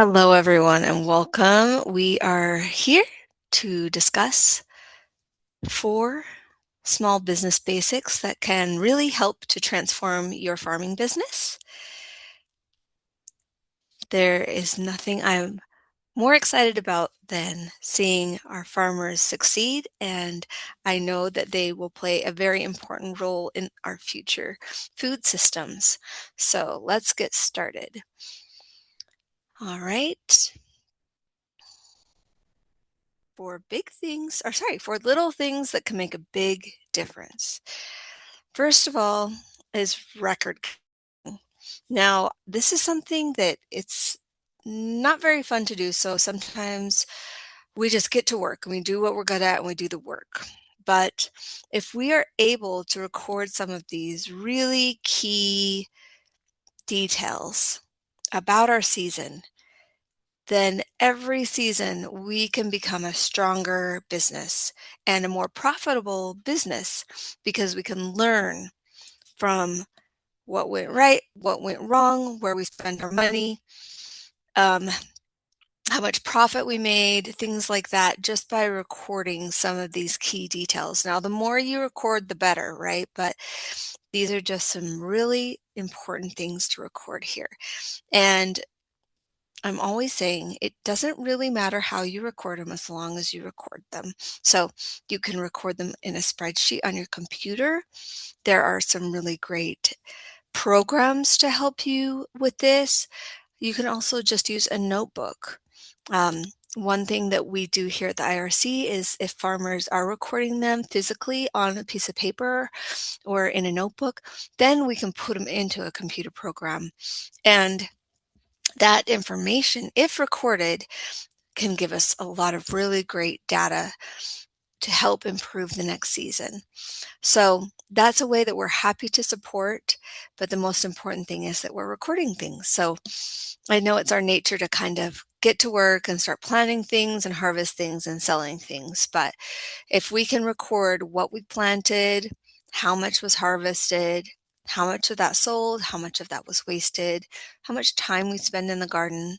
Hello, everyone, and welcome. We are here to discuss four small business basics that can really help to transform your farming business. There is nothing I'm more excited about than seeing our farmers succeed, and I know that they will play a very important role in our future food systems. So let's get started. All right. For little things that can make a big difference. First of all is record keeping. Now, this is something that it's not very fun to do, so sometimes we just get to work and we do what we're good at and we do the work. But if we are able to record some of these really key details about our season, then every season we can become a stronger business and a more profitable business because we can learn from what went right, what went wrong, where we spent our money, um, how much profit we made, things like that, just by recording some of these key details. Now, the more you record, the better, right? But these are just some really important things to record here. And I'm always saying it doesn't really matter how you record them as long as you record them. So you can record them in a spreadsheet on your computer. There are some really great programs to help you with this. You can also just use a notebook. Um, One thing that we do here at the IRC is if farmers are recording them physically on a piece of paper or in a notebook, then we can put them into a computer program. And that information, if recorded, can give us a lot of really great data to help improve the next season. So that's a way that we're happy to support, but the most important thing is that we're recording things. So I know it's our nature to kind of get to work and start planning things and harvest things and selling things. But if we can record what we planted, how much was harvested, how much of that sold, how much of that was wasted, how much time we spend in the garden,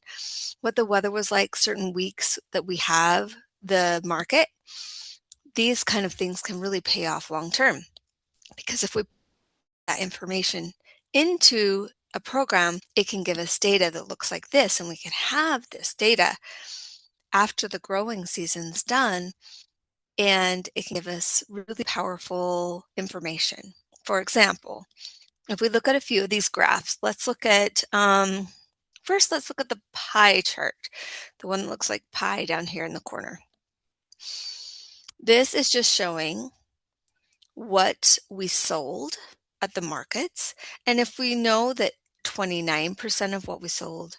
what the weather was like certain weeks that we have the market, these kind of things can really pay off long term. Because if we put that information into a program, it can give us data that looks like this, and we can have this data after the growing season's done, and it can give us really powerful information. For example, if we look at a few of these graphs, let's look at first, let's look at the pie chart, the one that looks like pie down here in the corner. This is just showing what we sold at the markets. And if we know that 29% of what we sold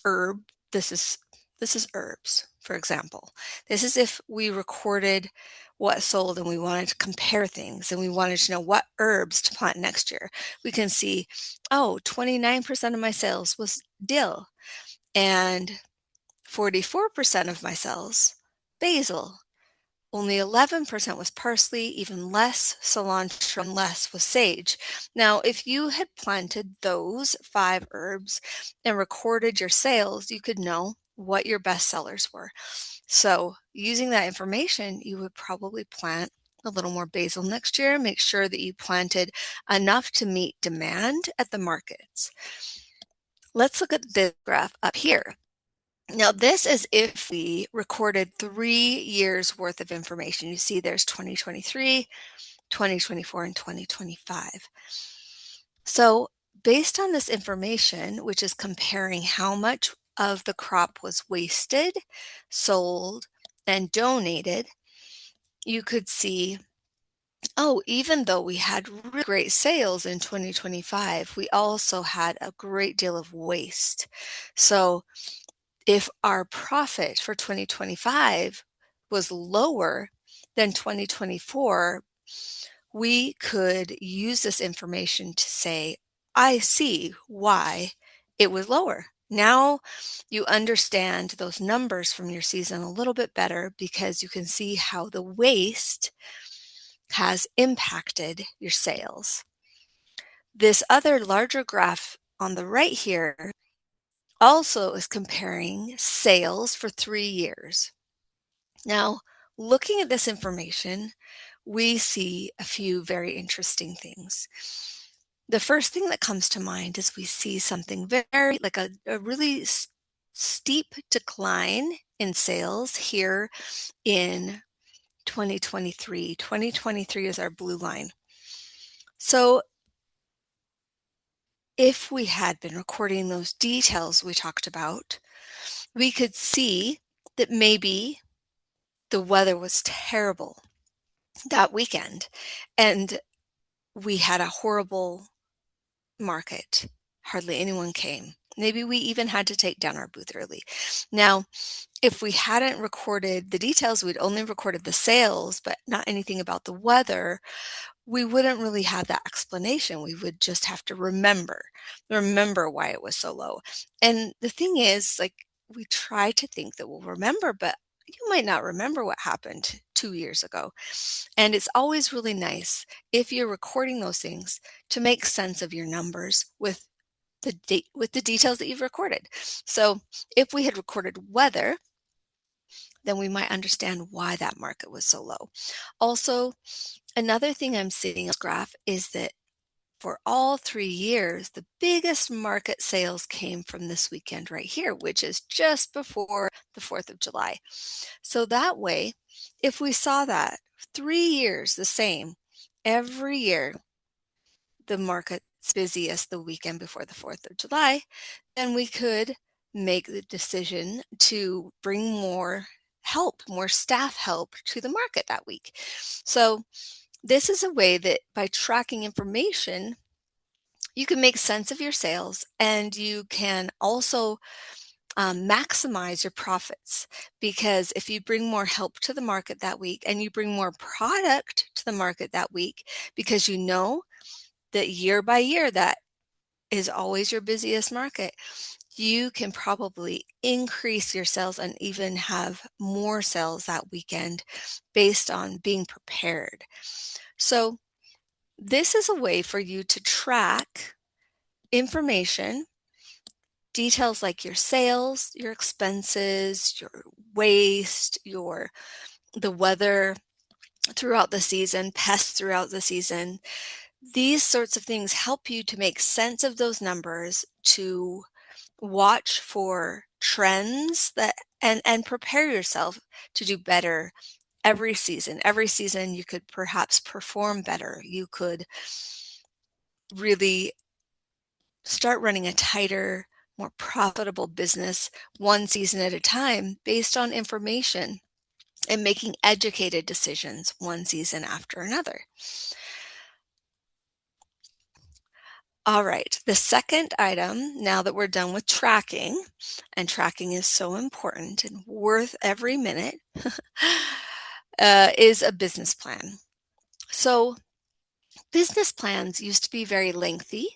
herb, this is this is herbs, for example. This is if we recorded what sold and we wanted to compare things and we wanted to know what herbs to plant next year. We can see, oh, 29% of my sales was dill and 44% of my sales basil. Only 11% was parsley, even less cilantro, and less was sage. Now, if you had planted those five herbs and recorded your sales, you could know what your best sellers were. So, using that information, you would probably plant a little more basil next year. Make sure that you planted enough to meet demand at the markets. Let's look at this graph up here. Now, this is if we recorded 3 years worth of information. You see there's 2023, 2024, and 2025. So based on this information, which is comparing how much of the crop was wasted, sold, and donated, you could see, oh, even though we had really great sales in 2025, we also had a great deal of waste. So if our profit for 2025 was lower than 2024, we could use this information to say, I see why it was lower. Now you understand those numbers from your season a little bit better because you can see how the waste has impacted your sales. This other larger graph on the right here also is comparing sales for 3 years. Now, looking at this information, we see a few very interesting things. The first thing that comes to mind is we see something very like a really steep decline in sales here in 2023. 2023 is our blue line. So if we had been recording those details we talked about, we could see that maybe the weather was terrible that weekend and we had a horrible market. Hardly anyone came. Maybe we even had to take down our booth early. Now, if we hadn't recorded the details, we'd only recorded the sales, but not anything about the weather, we wouldn't really have that explanation. We would just have to remember why it was so low. And the thing is, like, we try to think that we'll remember, but you might not remember what happened 2 years ago. And it's always really nice if you're recording those things to make sense of your numbers with with the details that you've recorded. So if we had recorded weather, then we might understand why that market was so low. Also, another thing I'm seeing on this graph is that for all 3 years, the biggest market sales came from this weekend right here, which is just before the 4th of July. So that way, if we saw that 3 years the same, every year the market's busiest the weekend before the 4th of July, then we could make the decision to bring more help, more staff help to the market that week. So this is a way that by tracking information, you can make sense of your sales and you can also maximize your profits, because if you bring more help to the market that week and you bring more product to the market that week, because you know that year by year that is always your busiest market, you can probably increase your sales and even have more sales that weekend based on being prepared. So this is a way for you to track information, details like your sales, your expenses, your waste, your the weather throughout the season, pests throughout the season. These sorts of things help you to make sense of those numbers, to watch for trends that and prepare yourself to do better every season. Every season you could perhaps perform better. You could really start running a tighter, more profitable business one season at a time based on information and making educated decisions one season after another. All right, the second item, now that we're done with tracking, and tracking is so important and worth every minute, is a business plan. So, business plans used to be very lengthy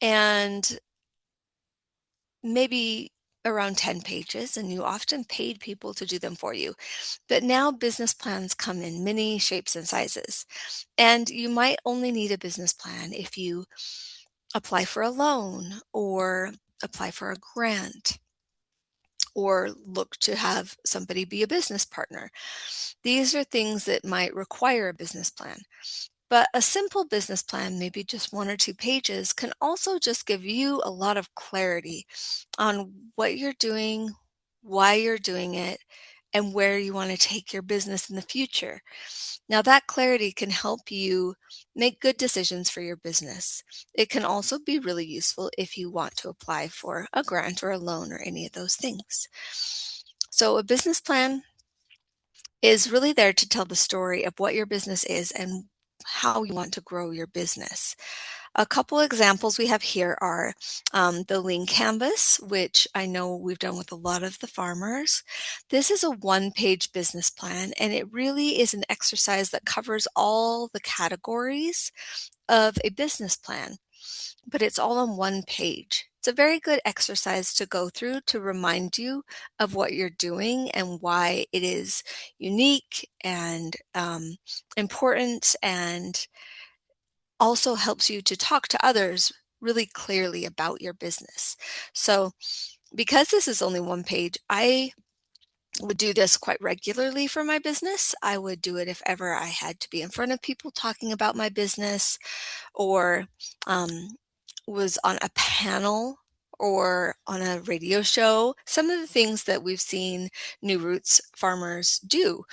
and maybe around 10 pages, and you often paid people to do them for you. But now business plans come in many shapes and sizes. And you might only need a business plan if you apply for a loan or apply for a grant or look to have somebody be a business partner. These are things that might require a business plan. But a simple business plan, maybe just 1 or 2 pages, can also just give you a lot of clarity on what you're doing, why you're doing it, and where you want to take your business in the future. Now, that clarity can help you make good decisions for your business. It can also be really useful if you want to apply for a grant or a loan or any of those things. So, a business plan is really there to tell the story of what your business is and how you want to grow your business. A couple examples we have here are the Lean Canvas, which I know we've done with a lot of the farmers. This is a one-page business plan, and it really is an exercise that covers all the categories of a business plan, but it's all on one page. It's a very good exercise to go through to remind you of what you're doing and why it is unique and important, and also helps you to talk to others really clearly about your business. So Because this is only one page, I would do this quite regularly for my business. I would do it if ever I had to be in front of people talking about my business, or um, was on a panel or on a radio show. Some of the things that we've seen New Roots farmers do.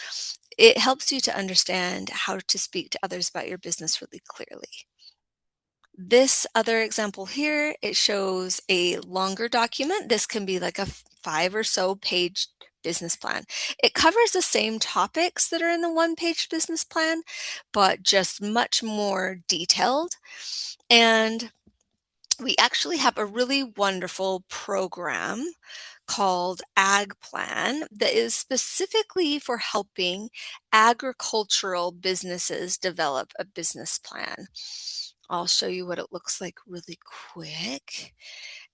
It helps you to understand how to speak to others about your business really clearly. This other example here, it shows a longer document. This can be like a 5 or so page business plan. It covers the same topics that are in the one-page business plan, but just much more detailed. And we actually have a really wonderful program called Ag Plan that is specifically for helping agricultural businesses develop a business plan. I'll show you what it looks like really quick.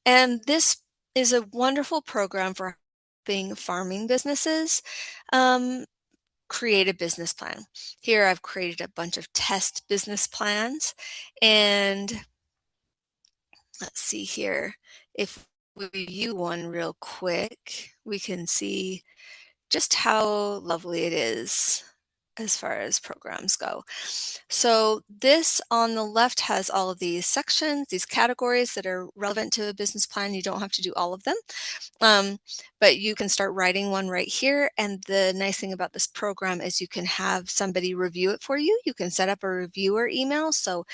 And this is a wonderful program for helping farming businesses um, create a business plan. Here I've created a bunch of test business plans, and let's see here. If we view one real quick, we can see just how lovely it is as far as programs go. So this on the left has all of these sections, these categories that are relevant to a business plan. You don't have to do all of them, but you can start writing one right here. And the nice thing about this program is you can have somebody review it for you. You can set up a reviewer email. So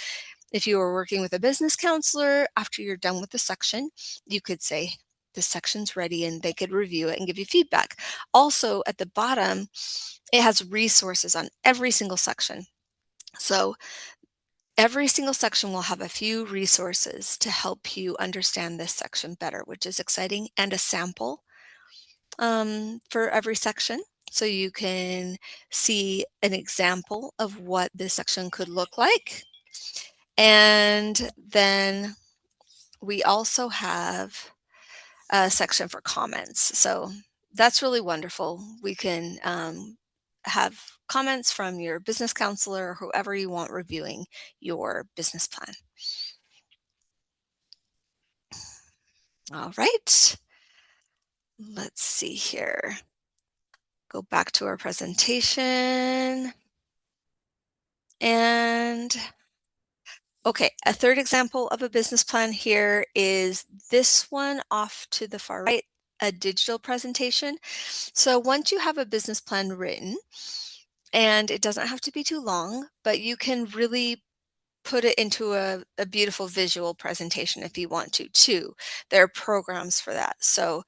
if you were working with a business counselor, after you're done with the section, you could say, this section's ready, and they could review it and give you feedback. Also, at the bottom, it has resources on every single section. So every single section will have a few resources to help you understand this section better, which is exciting, and a sample for every section. So you can see an example of what this section could look like. And then we also have a section for comments. So that's really wonderful. We can have comments from your business counselor or whoever you want reviewing your business plan. All right. Let's see here. Go back to our presentation. And okay, a third example of a business plan here is this one off to the far right, a digital presentation. So once you have a business plan written, and it doesn't have to be too long, but you can really put it into a beautiful visual presentation if you want to too. There are programs for that. So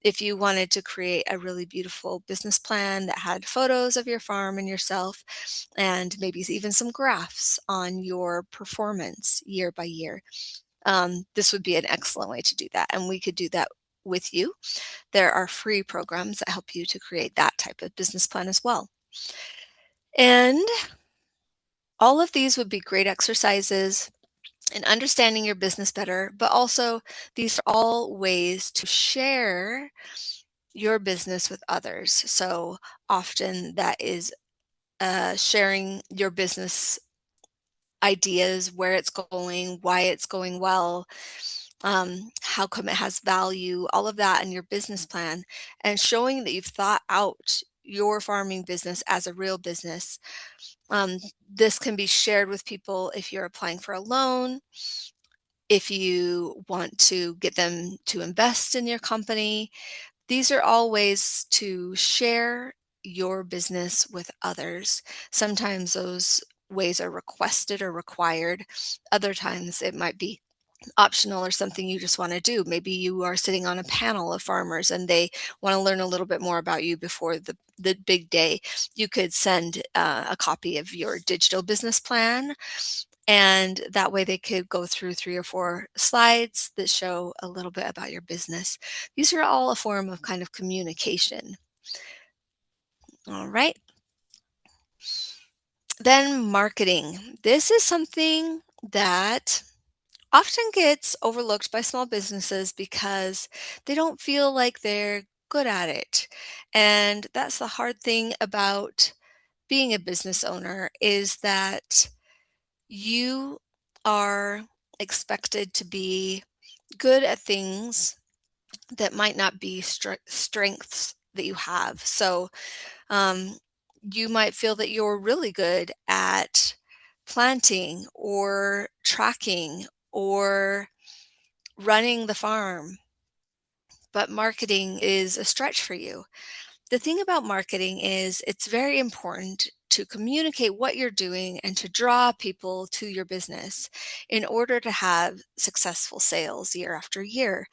if you wanted to create a really beautiful business plan that had photos of your farm and yourself, and maybe even some graphs on your performance year by year, this would be an excellent way to do that. And we could do that with you. There are free programs that help you to create that type of business plan as well. And all of these would be great exercises in understanding your business better, but also these are all ways to share your business with others. So often that is sharing your business ideas, where it's going, why it's going well, how come it has value, all of that in your business plan, and showing that you've thought out your farming business as a real business. This can be shared with people if you're applying for a loan, if you want to get them to invest in your company. These are all ways to share your business with others. Sometimes those ways are requested or required. Other times it might be optional or something you just want to do. Maybe you are sitting on a panel of farmers and they want to learn a little bit more about you before the big day. You could send a copy of your digital business plan, and that way they could go through 3 or 4 slides that show a little bit about your business. These are all a form of kind of communication. All right. Then marketing. This is something that often gets overlooked by small businesses because they don't feel like they're good at it. And that's the hard thing about being a business owner, is that you are expected to be good at things that might not be strengths that you have. So um, you might feel that you're really good at planting or tracking or running the farm, but marketing is a stretch for you. The thing about marketing is it's very important to communicate what you're doing and to draw people to your business in order to have successful sales year after year.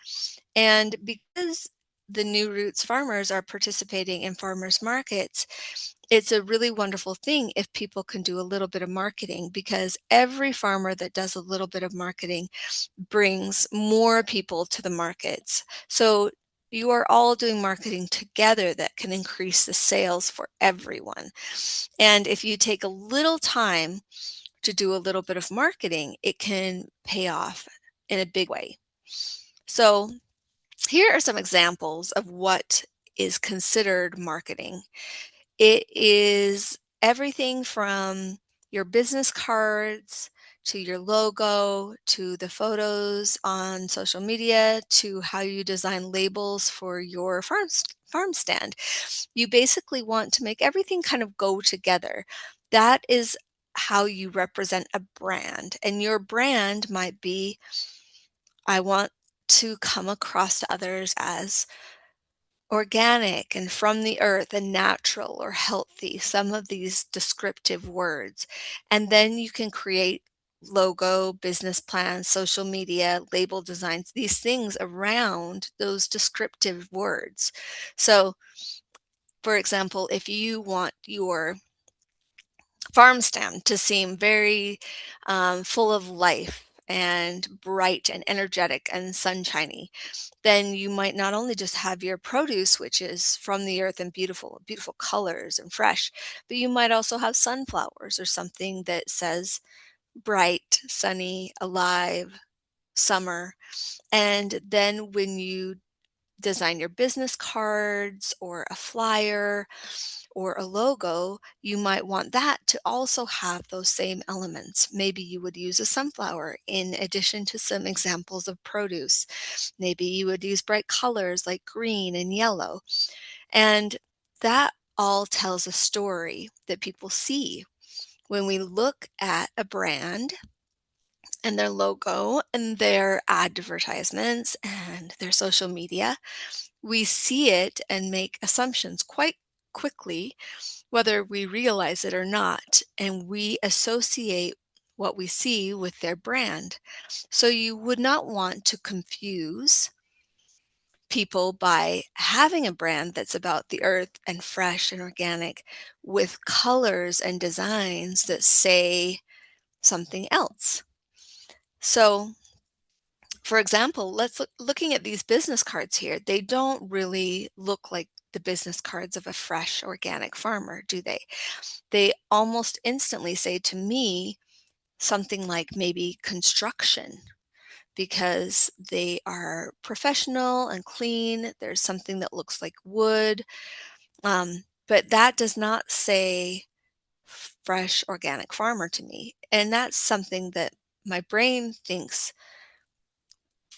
And because the New Roots farmers are participating in farmers markets, it's a really wonderful thing if people can do a little bit of marketing, because every farmer that does a little bit of marketing brings more people to the markets. So you are all doing marketing together that can increase the sales for everyone. And if you take a little time to do a little bit of marketing, it can pay off in a big way. So here are some examples of what is considered marketing. It is everything from your business cards to your logo to the photos on social media to how you design labels for your farm stand. You basically want to make everything kind of go together. That is how you represent a brand. And your brand might be, I want to come across to others as organic and from the earth and natural or healthy, some of these descriptive words. And then you can create logo, business plans, social media, label designs, these things around those descriptive words. So, for example, if you want your farm stand to seem very full of life and bright and energetic and sunshiny, then you might not only just have your produce, which is from the earth and beautiful, beautiful colors and fresh, but you might also have sunflowers or something that says bright, sunny, alive, summer. And then when you design your business cards or a flyer or a logo, you might want that to also have those same elements. Maybe you would use a sunflower in addition to some examples of produce. Maybe you would use bright colors like green and yellow. And that all tells a story that people see. When we look at a brand and their logo and their advertisements and their social media, we see it and make assumptions quite quickly, whether we realize it or not, and we associate what we see with their brand. So you would not want to confuse people by having a brand that's about the earth and fresh and organic with colors and designs that say something else. So, for example, looking at these business cards here, they don't really look like the business cards of a fresh organic farmer, do they? They almost instantly say to me something like maybe construction, because they are professional and clean. There's something that looks like wood, but that does not say fresh organic farmer to me. And that's something that my brain thinks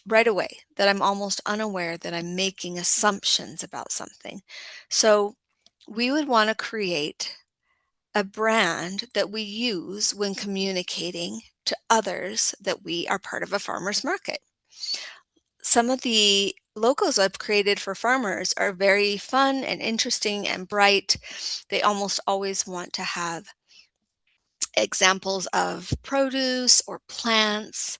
right away, that I'm almost unaware that I'm making assumptions about something. So we would want to create a brand that we use when communicating to others that we are part of a farmer's market. Some of the logos I've created for farmers are very fun and interesting and bright. They almost always want to have examples of produce or plants,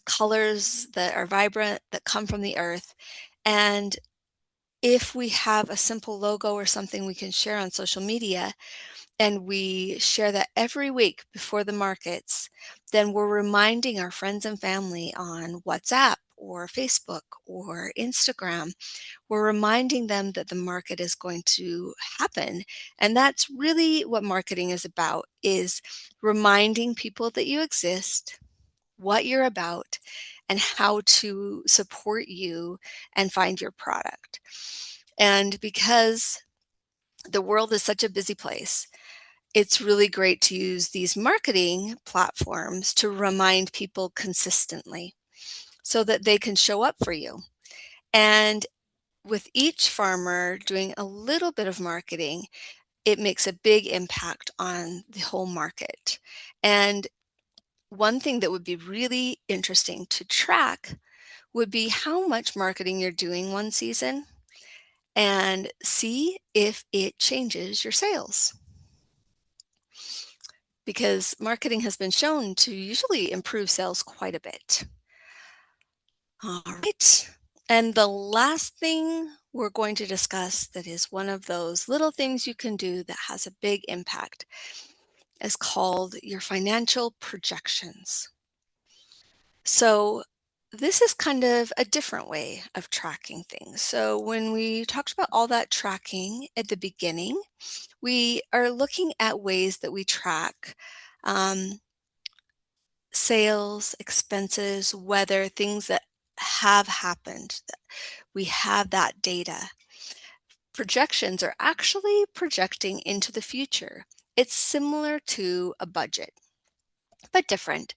colors that are vibrant, that come from the earth. And if we have a simple logo or something we can share on social media, and we share that every week before the markets, then we're reminding our friends and family on WhatsApp or Facebook or Instagram. We're reminding them that the market is going to happen. And that's really what marketing is about, is reminding people that you exist, what you're about, and how to support you and find your product. And because the world is such a busy place, it's really great to use these marketing platforms to remind people consistently so that they can show up for you. And with each farmer doing a little bit of marketing, it makes a big impact on the whole market. And one thing that would be really interesting to track would be how much marketing you're doing one season and see if it changes your sales. Because marketing has been shown to usually improve sales quite a bit. All right. And the last thing we're going to discuss that is one of those little things you can do that has a big impact is called your financial projections. So this is kind of a different way of tracking things. So when we talked about all that tracking at the beginning, we are looking at ways that we track um, sales, expenses, weather, things that have happened. We have that data. Projections are actually projecting into the future. It's similar to a budget, but different.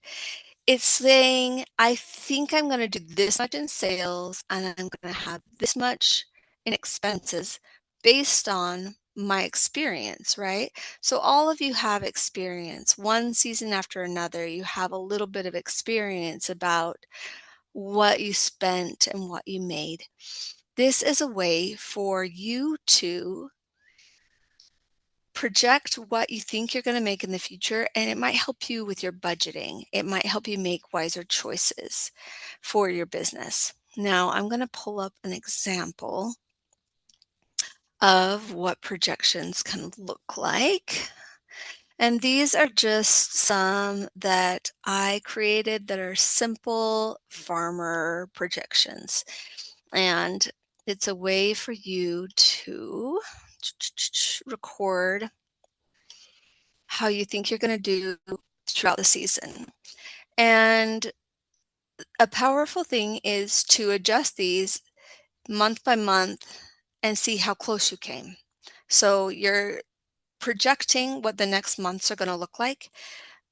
It's saying, I think I'm going to do this much in sales and I'm going to have this much in expenses based on my experience, right? So all of you have experience. One season after another, you have a little bit of experience about what you spent and what you made. This is a way for you to project what you think you're going to make in the future, and it might help you with your budgeting. It might help you make wiser choices for your business. Now, I'm going to pull up an example of what projections can look like. And these are just some that I created that are simple farmer projections. And it's a way for you to record how you think you're going to do throughout the season. And a powerful thing is to adjust these month by month and see how close you came. So you're projecting what the next months are going to look like,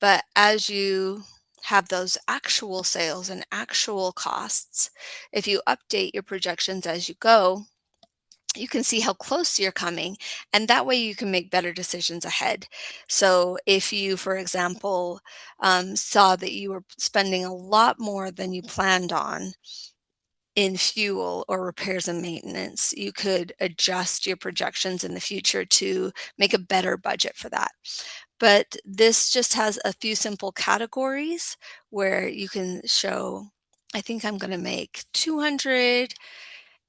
but as you have those actual sales and actual costs, if you update your projections as you go, you can see how close you're coming, and that way you can make better decisions ahead. So if you, for example, saw that you were spending a lot more than you planned on in fuel or repairs and maintenance, you could adjust your projections in the future to make a better budget for that. But this just has a few simple categories where you can show, I think I'm going to make 200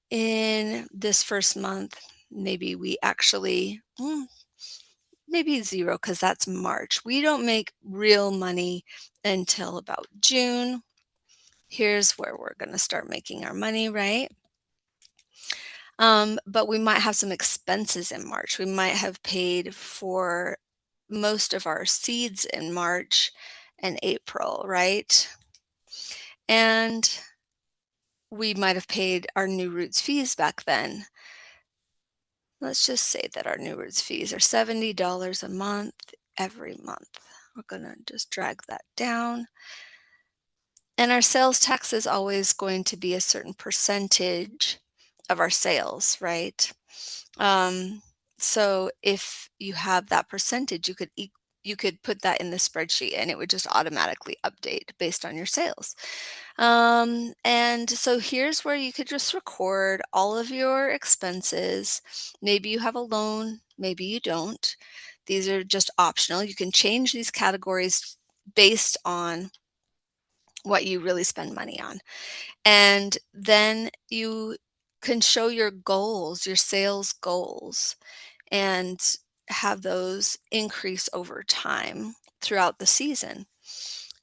in this first month. Maybe we actually, maybe zero because that's March. We don't make real money until about June. Here's where we're going to start making our money, right? But we might have some expenses in March. We might have paid for most of our seeds in March and April, right? And we might have paid our New Roots fees back then. Let's just say that our New Roots fees are $70 a month every month. We're going to just drag that down. And our sales tax is always going to be a certain percentage of our sales, right? So if you have that percentage, you could put that in the spreadsheet and it would just automatically update based on your sales. And so here's where you could just record all of your expenses. Maybe you have a loan, maybe you don't. These are just optional. You can change these categories based on what you really spend money on. And then you can show your goals, your sales goals, and have those increase over time throughout the season.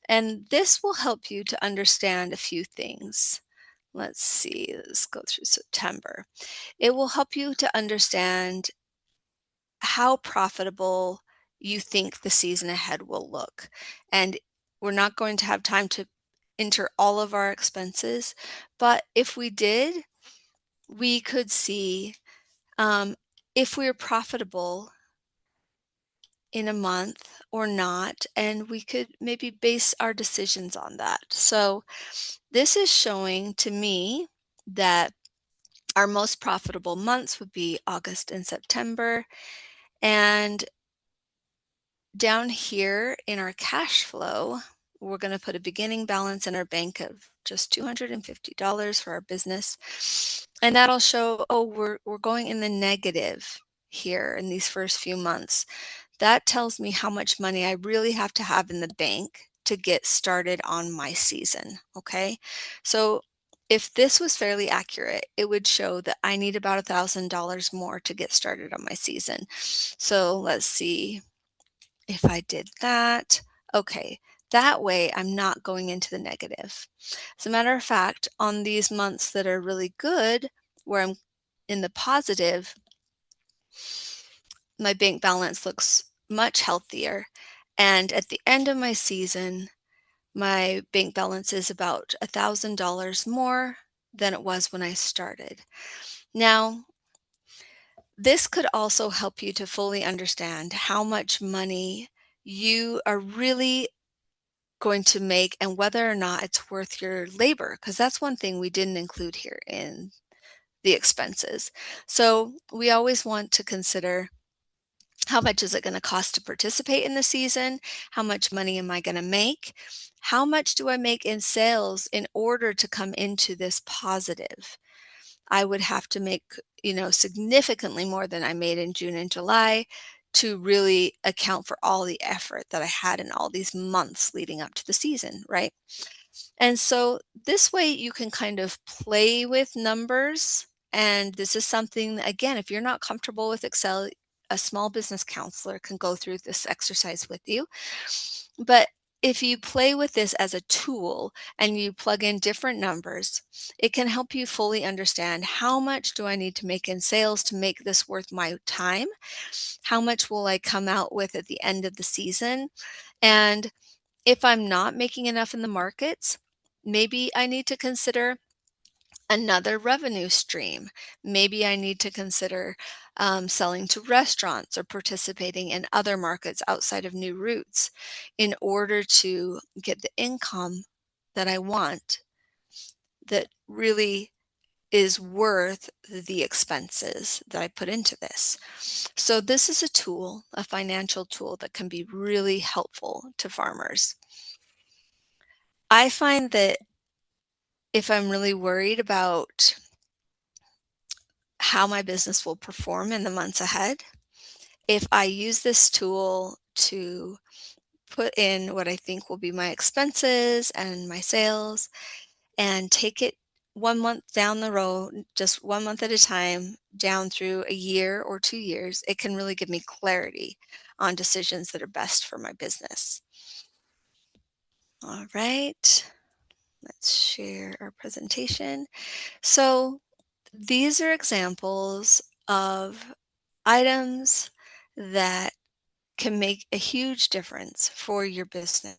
And this will help you to understand a few things. Let's see, let's go through September. It will help you to understand how profitable you think the season ahead will look. And we're not going to have time to enter all of our expenses, but if we did, we could see if we're profitable in a month or not, and we could maybe base our decisions on that. So this is showing to me that Our most profitable months would be August and September. And down here in our cash flow, we're going to put a beginning balance in our bank of just $250 for our business. And that'll show, oh, we're going in the negative here in these first few months. That tells me how much money I really have to have in the bank to get started on my season. Okay. So if this was fairly accurate, it would show that I need about $1,000 more to get started on my season. So let's see if I did that. Okay. That way I'm not going into the negative. As a matter of fact, on these months that are really good, where I'm in the positive, my bank balance looks much healthier. And at the end of my season, my bank balance is about $1,000 more than it was when I started. Now, this could also help you to fully understand how much money you are really going to make and whether or not it's worth your labor, because that's one thing we didn't include here in the expenses. So we always want to consider, how much is it going to cost to participate in the season? How much money am I going to make? How much do I make in sales in order to come into this positive? I would have to make, significantly more than I made in June and July to really account for all the effort that I had in all these months leading up to the season, right? And so this way you can kind of play with numbers. And this is something that, again, if you're not comfortable with Excel, a small business counselor can go through this exercise with you. But if you play with this as a tool and you plug in different numbers, it can help you fully understand, how much do I need to make in sales to make this worth my time? How much will I come out with at the end of the season? And if I'm not making enough in the markets, maybe I need to consider another revenue stream. Maybe I need to consider selling to restaurants or participating in other markets outside of New Roots in order to get the income that I want, that really is worth the expenses that I put into this. So this is a tool, a financial tool that can be really helpful to farmers. I find that if I'm really worried about how my business will perform in the months ahead, if I use this tool to put in what I think will be my expenses and my sales and take it 1 month down the road, just 1 month at a time, down through a year or 2 years, it can really give me clarity on decisions that are best for my business. All right, let's share our presentation. So these are examples of items that can make a huge difference for your business.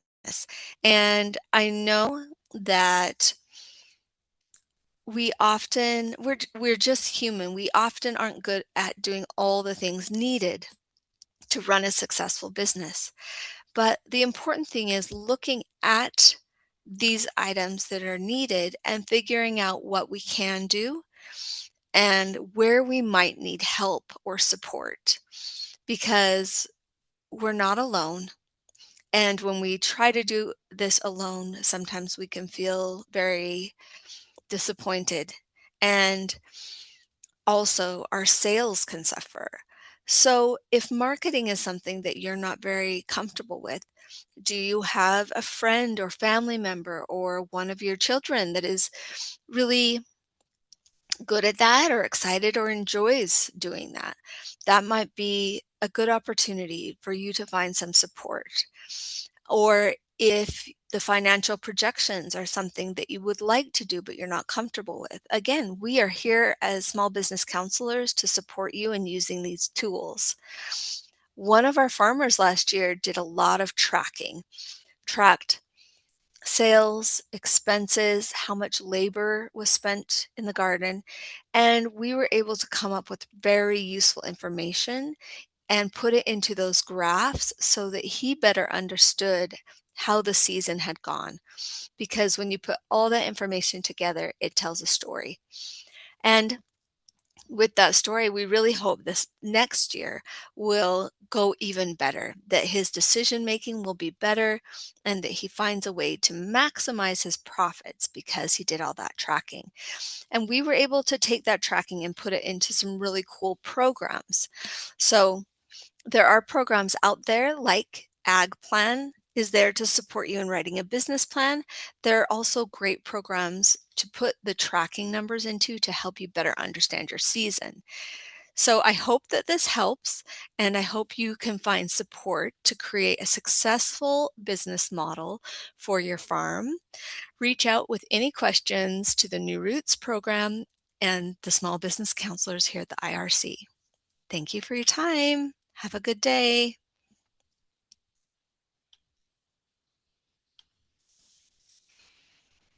And I know that we're just human. We often aren't good at doing all the things needed to run a successful business. But the important thing is looking at these items that are needed and figuring out what we can do and where we might need help or support, because we're not alone. And when we try to do this alone, sometimes we can feel very disappointed. And also, our sales can suffer. So, if marketing is something that you're not very comfortable with, do you have a friend or family member or one of your children that is really good at that or excited or enjoys doing that? That might be a good opportunity for you to find some support. Or if the financial projections are something that you would like to do but you're not comfortable with, again, we are here as small business counselors to support you in using these tools. One of our farmers last year did a lot of tracking, tracked sales, expenses, how much labor was spent in the garden, and we were able to come up with very useful information and put it into those graphs so that he better understood how the season had gone. Because when you put all that information together, it tells a story. And with that story, we really hope this next year will go even better, that his decision making will be better, and that he finds a way to maximize his profits because he did all that tracking. And we were able to take that tracking and put it into some really cool programs. So there are programs out there like AgPlan is there to support you in writing a business plan. There are also great programs to put the tracking numbers into to help you better understand your season. So I hope that this helps, and I hope you can find support to create a successful business model for your farm. Reach out with any questions to the New Roots program and the small business counselors here at the IRC. Thank you for your time. Have a good day.